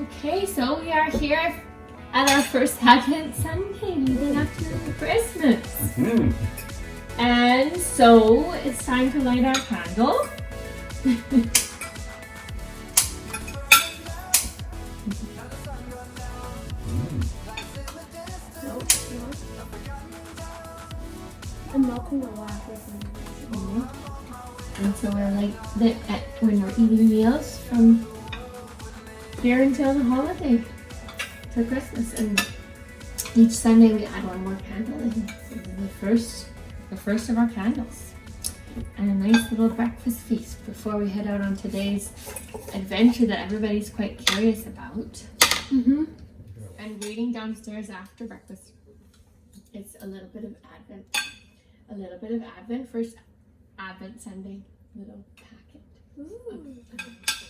Okay, so we are here at our first Advent Sunday, leading up to Christmas. And so it's time to light our candle. I'm melting the wax with And so we're eating meals from here until the holiday, till Christmas, and each Sunday we add one more candle in. So the first of our candles, and a nice little breakfast feast before we head out on today's adventure that everybody's quite curious about. And waiting downstairs after breakfast, it's a little bit of Advent. A little bit of Advent, first Advent Sunday little packet. Ooh,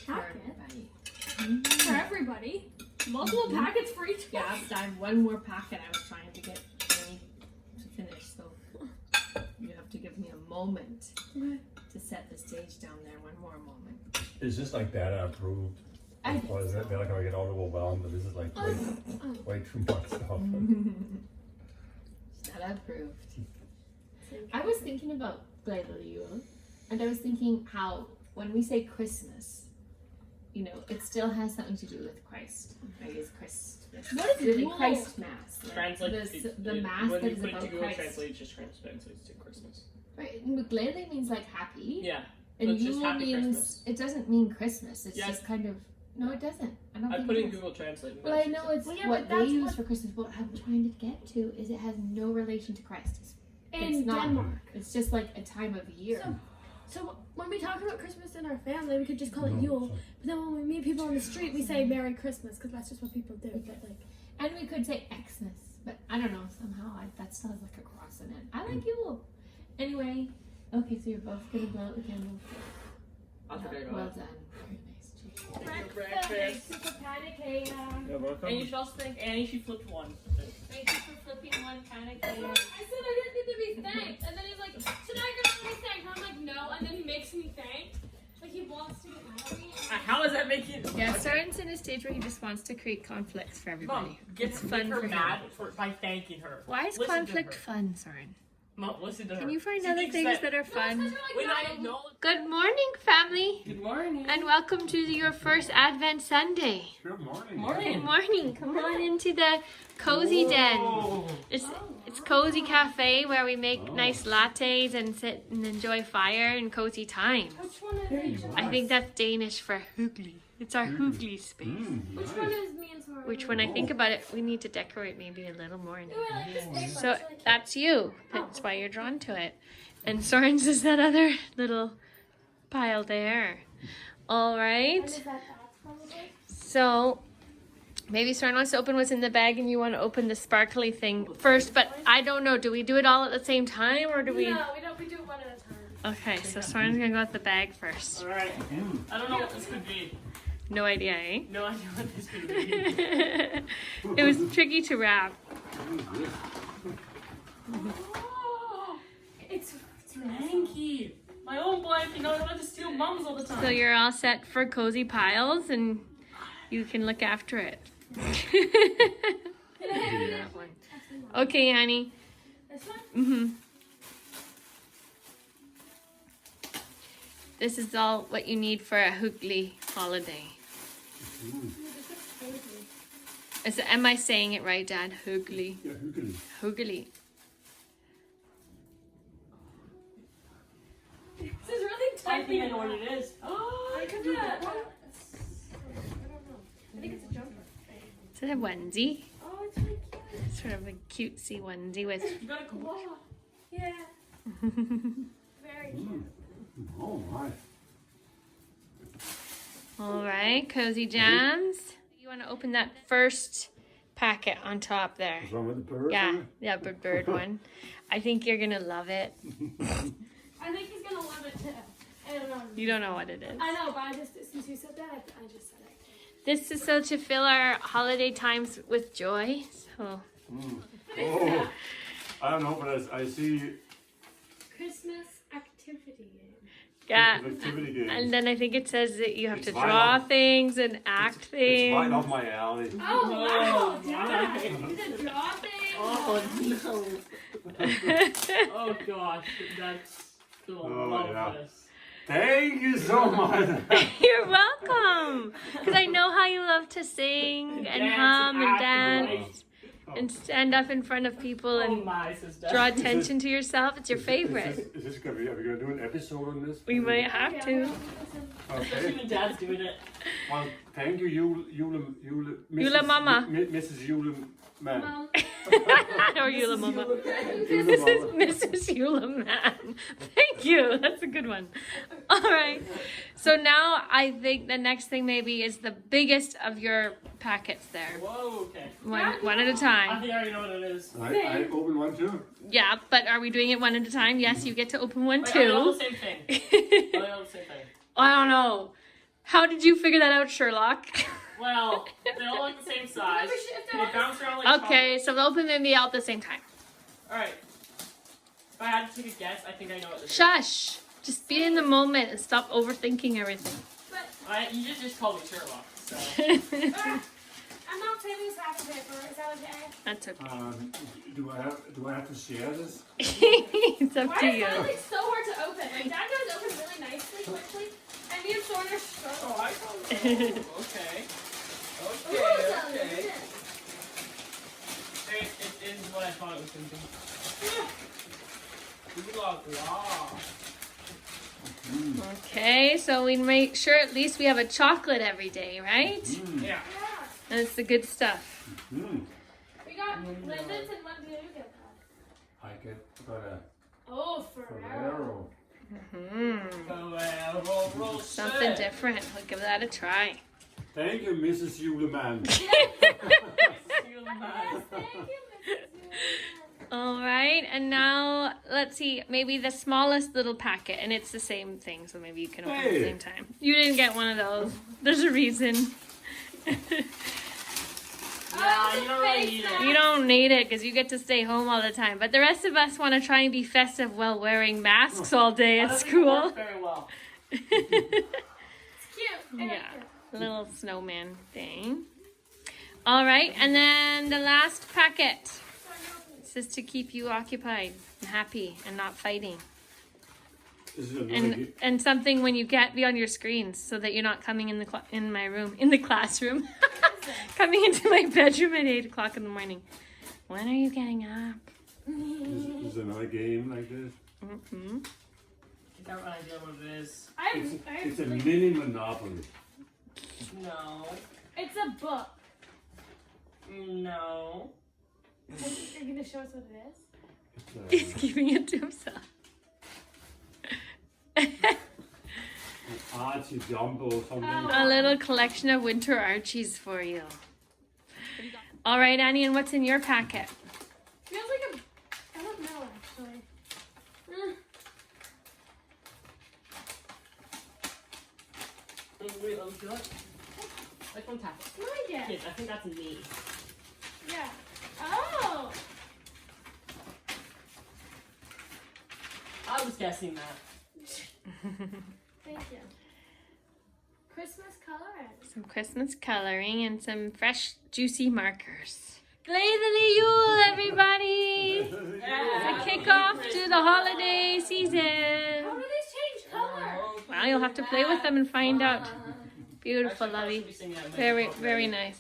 Packet? for everybody. Multiple packets for each one. Yeah, I have one more packet I was trying to get ready to finish, so you have to give me a moment to set the stage down there. One more moment. Is this like data approved? I Or is it like I get all overwhelmed, but this is like way too much stuff. Not approved. I was thinking about Yule, and I was thinking how when we say Christmas, you know, it still has something to do with Christ. Right? It's Christmas. What is the Yule? Christ Mass? Like Translate the Mass when that you is put about it to Google Christ. Translate, it just translates to Christmas. Right, Muglele means like happy. Yeah, And it's just Yule happy means Christmas. it doesn't mean Christmas. It's Yeah. just kind of no, it doesn't. I don't I think put it in does. Google Translate. and Well, I that's know it. it's Well, yeah, what but they that's use what- for Christmas. But what I'm trying to get to is it has no relation to Christ. In It's not. Denmark. It's just like a time of year. So when we talk about Christmas in our family, we could just call it Yule. But then when we meet people on the street, we say Merry Christmas because that's just what people do. But like, And we could say Xmas, but I don't know, somehow that still has like a cross in it. I like Yule. Anyway, okay, so you're both gonna blow out the candle. I'll forget about Well it. done. Very nice. Thank you, breakfast. You're welcome. And you should also thank Annie, she flipped one. Thank you for flipping one kind of cake. I said I didn't need to be thanked, and then he's like, "So now you're gonna let me thank?" And I'm like, "No," and then he makes me thank. Like he wants to get mad at me. How is that making? Yeah, Soren's in a stage where he just wants to create conflicts for everybody. Mom, get It's make fun her for mad him. by thanking her. Why is Listen to conflict her. fun, Soren? Mom, listen to her. Can you find She other thinks things that are fun? When I acknowledge. Good morning, family, Good morning. and welcome to your first Advent Sunday. Good morning. Morning. Good morning. Come on into the cozy den. It's cozy cafe where we make nice lattes and sit and enjoy fire and cozy time. Which one is I think that's Danish for hygge. It's our hygge space. Which one is me and Sora? Which, when I think about it, we need to decorate maybe a little more. In Ooh, I like this paper. So that's you. That's why you're drawn to it. And Soren's is that other little pile there. All right. Is that that's probably? So maybe Soren wants to open what's in the bag and you want to open the sparkly thing first. But I don't know. Do we do it all at the same time or do we? No, we don't. We do it one at a time. Okay, so Soren's going to go with the bag first. Alright. I don't know what this could be. No idea, eh? No idea what this could be. It was tricky to wrap. Oh, It's thank you. My own blanket. No, I don't have to steal Mom's all the time. So you're all set for cozy piles and you can look after it. Okay, honey. This one? Mm-hmm. This is all what you need for a hygge holiday. Am I saying it right, Dad? Hygge. Yeah, who can? Hygge. This is really I tiny. think I know what it is. Oh, I could do that. I don't know. I think it's a jumper. Is it a onesie? Oh, it's really cute. Sort of a cutesy onesie with... You got a cool. Wow. Yeah. Very cute. Oh my. All right, cozy jams. You want to open that first packet on top there? What's wrong with the bird? Yeah, yeah, bird one. I think you're gonna love it. I think he's gonna love it too. I don't know. You don't know what it is. I know, but I just since you said that, I just said it. This is so to fill our holiday times with joy. So Oh, I don't know, but I see. Christmas activity. Yeah. Activity games. And then I think it says that you have It's to right draw off- things and act It's things. right off my alley. Oh wow! Oh, Dad, you did draw things. Oh no. Oh gosh, that's gonna love yeah. this. Thank you so much. You're welcome. Because I know how you love to sing and hum and dance and stand up in front of people Oh and my sister. draw attention to yourself. It's your favorite. Is this gonna be? Are we gonna do an episode on this? We might have to. Especially Okay. when Dad's doing it. Well, thank you, Yula Mama. Mrs. Yula Man. Mom. Or Eula Mama. Yula This is Mama. Mrs. Eula Man. Thank you. That's a good one. All right. So now I think the next thing maybe is the biggest of your packets there. Whoa, okay. One at a I time. think I already know what it is. I open one too. Yeah, but are we doing it one at a time? Yes, you get to open one Wait, are they all too. the same thing? Are they all the same thing? I don't know. How did you figure that out, Sherlock? Well, they all look the same size. we should- if They they're all bounce around like Okay, so they'll open maybe all at the same time. Alright. If I had to take a guess, I think I know what this is. Shush! Just be in the moment and stop overthinking everything. You just called me Sherlock, so. I'm not saving this half of paper. Is that okay? That's okay. Do I have to share this? It's up Why to is you. mine like so hard to open? Like Dad got it open really nicely, quickly, and me and Sorner struggle. Oh, I thought okay. Ooh, Okay, so okay. good. It is what I thought it was going to be. Ooh, la, la. Okay, so we make sure at least we have a chocolate every day, right? Yeah. Yeah. And it's the good stuff. Mm. We got lemons and what did you get? I got a Oh, Ferrero. Ferrero. Ferrero Something Rocher. different. We'll give that a try. Thank you, Mrs. Yula Man. Yes, thank you, Mrs. Zimmerman. All right, and now let's see, maybe the smallest little packet, and it's the same thing, so maybe you can open at the Hey. same time. You didn't get one of those. There's a reason. Yeah, you don't really need it. You don't need it because you get to stay home all the time. But the rest of us want to try and be festive while wearing masks all day I at don't think it school. works very well. It's cute. Yeah, a little snowman thing. All right, and then the last packet. This is to keep you occupied and happy and not fighting. This is another And something when you get be on your screens so that you're not coming in the classroom, coming into my bedroom at 8 o'clock in the morning. When are you getting up? is another game like this. Mm-hmm. I don't really idea what it is. It's a mini Monopoly. No. It's a book. No. Are you gonna show us what it is? It's He's keeping it to himself. Archie Jumbo or something. A little collection of winter Archies for you. All right, Annie, and what's in your packet? Feels like a. I don't know actually. Wait, let me do it. Like one tap. What did I get? Yes, I think that's me. Yeah. Oh. I was guessing that. Thank you. Christmas coloring. Some Christmas coloring and some fresh, juicy markers. Blazely Yule, everybody! Yeah. A kickoff to the holiday How season. do these change color? Well, you'll have to play with them and find out. Beautiful, lovey. Very, very nice.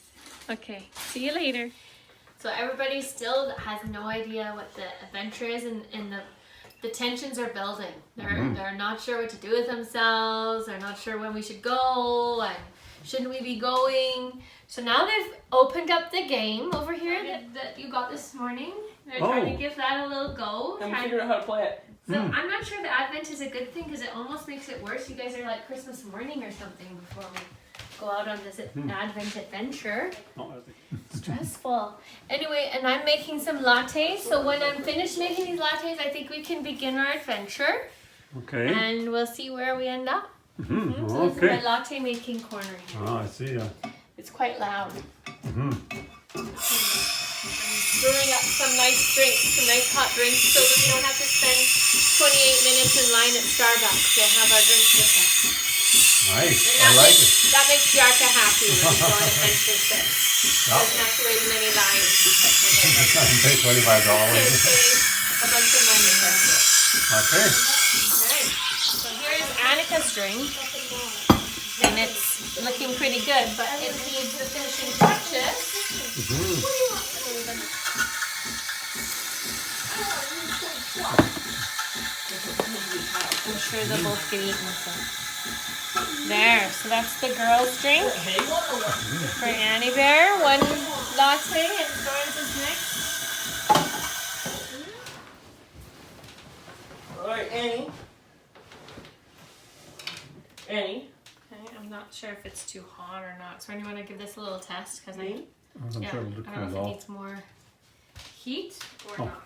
Okay, see you later. So everybody still has no idea what the adventure is, and the tensions are building. They're not sure what to do with themselves. They're not sure when we should go and shouldn't we be going. So now they've opened up the game over here that you got this morning. They're trying to give that a little go. And we figured out how to play it. So I'm not sure if Advent is a good thing because it almost makes it worse. You guys are like Christmas morning or something before we go out on this Advent adventure. Stressful. Anyway, and I'm making some lattes. So when I'm finished making these lattes, I think we can begin our adventure. Okay. And we'll see where we end up. So this is my latte making corner here. Ah, I see. It's quite loud. Brewing up some nice drinks, some nice hot drinks, so that we don't have to spend 28 minutes in line at Starbucks. We'll have our drinks with us. Nice. And I like it. that makes Bianca happy when we go on adventures there. Doesn't have to wait in any lines. Pay $25. Pay a bunch of money. Okay. Okay. So here's Annika's drink. And it's looking pretty good, but it needs the finishing touches. I'm sure they'll both get eaten. So. There, so that's the girls' drink for Annie Bear. One latte and Thorns is next. Alright, Annie. Annie. Okay, I'm not sure if it's too hot or not. So, you want to give this a little test? Because I don't know if it needs more heat or not.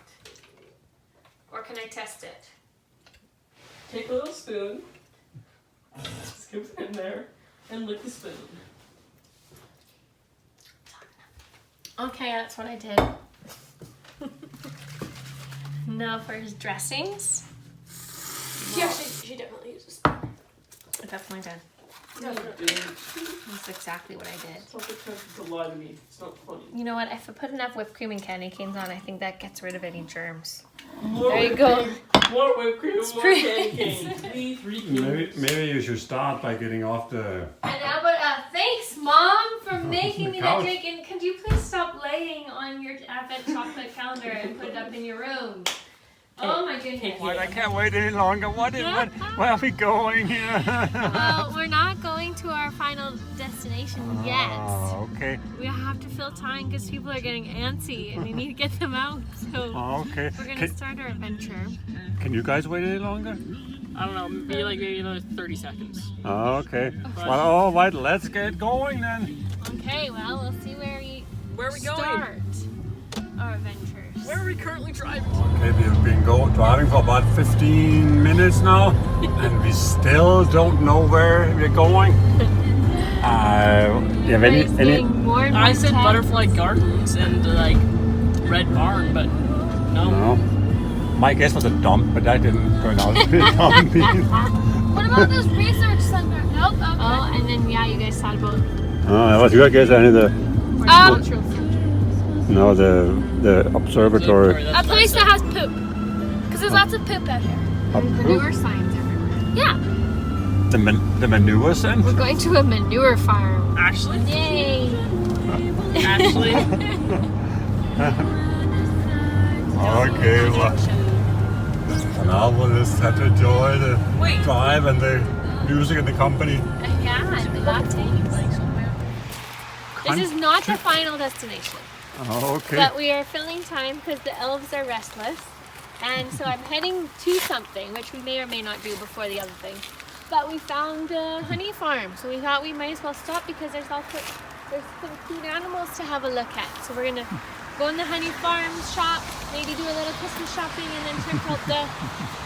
Or can I test it? Take a little spoon. Scoop it in there and lick the spoon. Okay, that's what I did. Now for his dressings. Yeah, she definitely uses a spoon. I definitely did. No, That's exactly what I did. It's not to lie to me. It's not funny. You know what? If I put enough whipped cream and candy canes on, I think that gets rid of any germs. More There you go. More whipped cream, more pretty- candy canes. Three cubes. Maybe you should start by getting off the... And now, but thanks, Mom, for making me that couch. drink. And could you please stop laying on your Advent chocolate calendar and put it up in your room? Oh my goodness. I can't wait any longer. Where are we going here? Well, we're not going to our final destination yet. Oh, okay. We have to fill time because people are getting antsy and we need to get them out. So Oh, okay. we're going to start our adventure. Can you guys wait any longer? I don't know, maybe another 30 seconds. Oh, okay. Well, all right, let's get going then. Okay, well, we'll see where we going? start our adventures. Where are we currently driving? Okay, we've been driving for about 15 minutes now, and we still don't know where we're going. Yeah, It's getting more and more I said intense. Butterfly Gardens and like Red Barn, but no. No. My guess was a dump, but that didn't turn out to be a dump. What about this research center? Nope. Okay. Oh, and then yeah, you guys thought about Oh, that was your guess, I the cultural center. no the observatory. A place that has poop. Because there's lots of poop out here. Manure signs everywhere. Yeah. The manure scent? We're going to a manure farm. Actually? Yay! Actually? Okay, well, so now we'll just have to enjoy the drive and the music and the company. Yeah, and the lattes. This is not the final destination. Oh, okay. But we are filling time because the elves are restless. And so I'm heading to something, which we may or may not do before the other thing. But we found a honey farm, so we thought we might as well stop because there's some cute animals to have a look at. So we're gonna go in the honey farm, shop, maybe do a little Christmas shopping, and then check out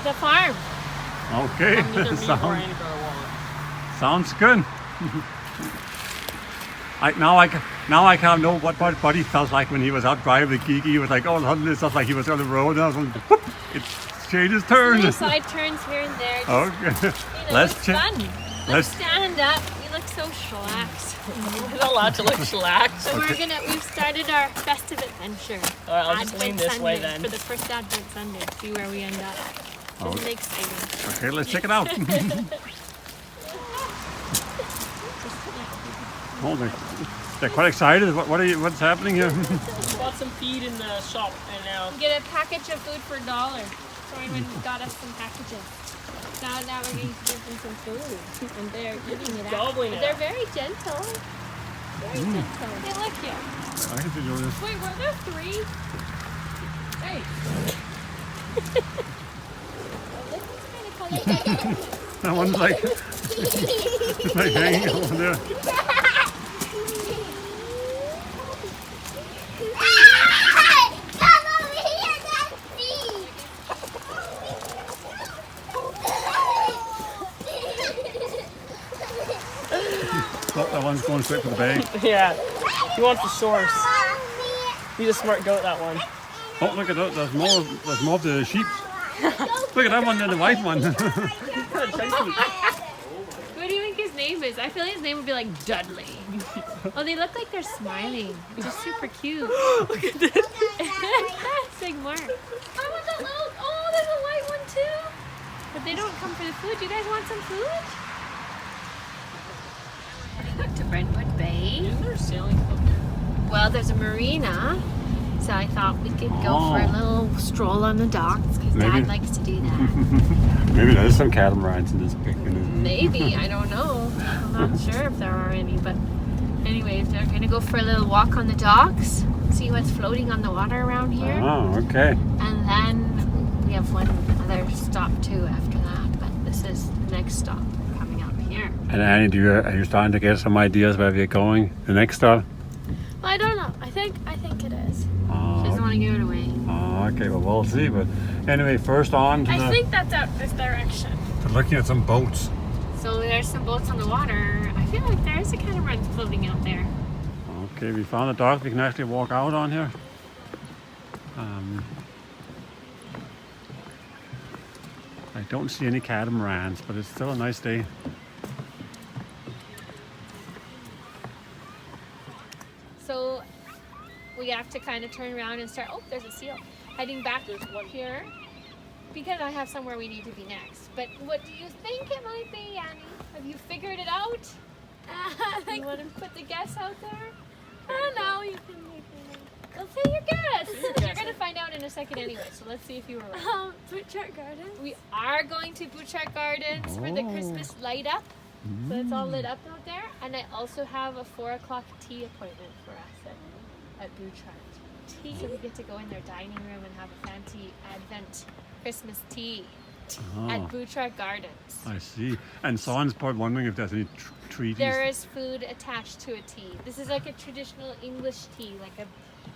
the farm. Okay, Neither me or Annika want. sounds good. Now I kind of know what Buddy felt like when he was out driving the Geeky. He was like, oh, suddenly it felt like he was on the road. And I was like, whoop, it changes turn. Little side turns here and there. Just, Okay, you know, let's it's check. fun. Let's stand up. We look so chillaxed. We're not allowed to look slack. So we've started our festive adventure. Alright, I'll just Advent lean this way Sunday, then. for the first Advent Sunday. See where we end up. Isn't it exciting? Okay, let's check it out. Oh, they're quite excited. What's happening here? Bought some feed in the shop and now. Get a package of food for $1. So everyone got us some packages. Now we're going to give them some food. And they're eating it out. Gobbling it. They're very gentle. Very gentle. They look you. I can do this. Wait, were there 3? Hey. Well, this is kind of colorful. That one's like hanging over there. Come over here, Daddy! Oh, that one's going straight for the bag. Yeah. He wants the source. He's a smart goat, that one. Oh, look at that. There's more of the sheep. Look at that one, the white one. What do you think his name is? I feel like his name would be like Dudley. Oh, they look like they're smiling, which is super cute. Look at this. Big Mark. I want the little. Oh, there's a white one too. But they don't come for the food. Do you guys want some food? Heading up to Brentwood Bay. Isn't there a sailing club here? Well, there's a marina, so I thought we could go for a little stroll on the docks because Maybe. Dad likes to do that. Maybe there's some catamarans in this picture. Maybe, I don't know. I'm not sure if there are any, but anyway, they're gonna go for a little walk on the docks, see what's floating on the water around here, Oh, okay. and then we have one other stop too after that. But this is the next stop coming up here. And Annie, are you starting to get some ideas where we're going? The next stop? Well, I don't know. I think it is. Oh, She doesn't want to give it away. oh, okay. Well, we'll see. But anyway, first on to I think that's out this direction. looking at some boats. So there's some boats on the water. I feel like there is a catamaran floating out there. Okay, we found a dock we can actually walk out on here. I don't see any catamarans, but it's still a nice day. So we have to kind of turn around and start. Oh, there's a seal. Heading back here because I have somewhere we need to be next. But what do you think it might be, Annie? Have you figured it out? You want to put the guess out there? I don't know. You can Well, say your guess. You're going to find out in a second anyway, so let's see if you were right. Butchart Gardens. We are going to Butchart Gardens for the Christmas light up. So it's all lit up out there. And I also have a 4 o'clock tea appointment for us at Butchart. Tea. So we get to go in their dining room and have a fancy Advent Christmas tea at Butchart Gardens. I see. And Son's probably wondering if there's any treaties. There is food attached to a tea. This is like a traditional English tea,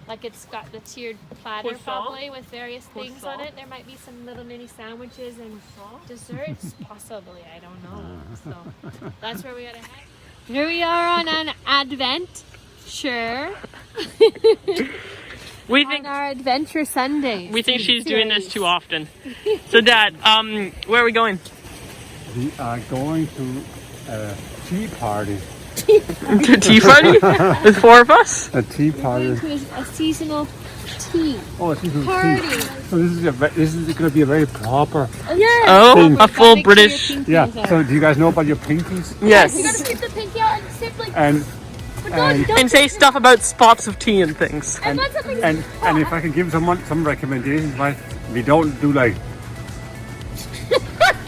like it's got the tiered platter Croissant? probably with various things on Croissant? it. There might be some little mini sandwiches and desserts, possibly. I don't know. So that's where we gotta head. Here we are on an Advent, sure. We On think our Adventure Sundays. we think she's doing this too often. So, Dad, where are we going? We are going to a tea party. To a tea party? With 4 of us? A tea party. Going to a seasonal tea Oh, this is party. tea. So this is going to be a very proper. Oh, a full Make sure your British. pinkies Yeah. are- So do you guys know about your pinkies? You Yes. gotta stick the pinky out and sip like. And And say stuff about spots of tea and things. I want something. and if I can give someone some recommendations, right? We don't do like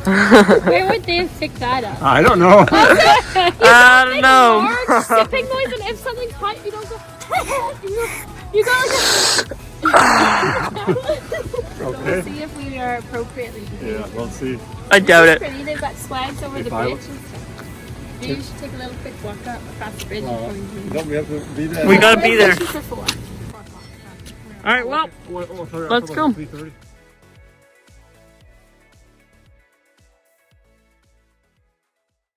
Where would they have picked that up? I don't know. I don't know. Large sipping noise, and if something's hot, you don't go. You go like. Okay. We'll see if we are appropriately behaved. Yeah, we'll see. I doubt it. Pretty. They've got swags over the I- bridge and stuff. Maybe you should take a little quick walk up across the bridge before you leave. Don't we have to be there? We gotta be there. For 4. All right, well, Oh, sorry, I Let's thought it go. was 3:30.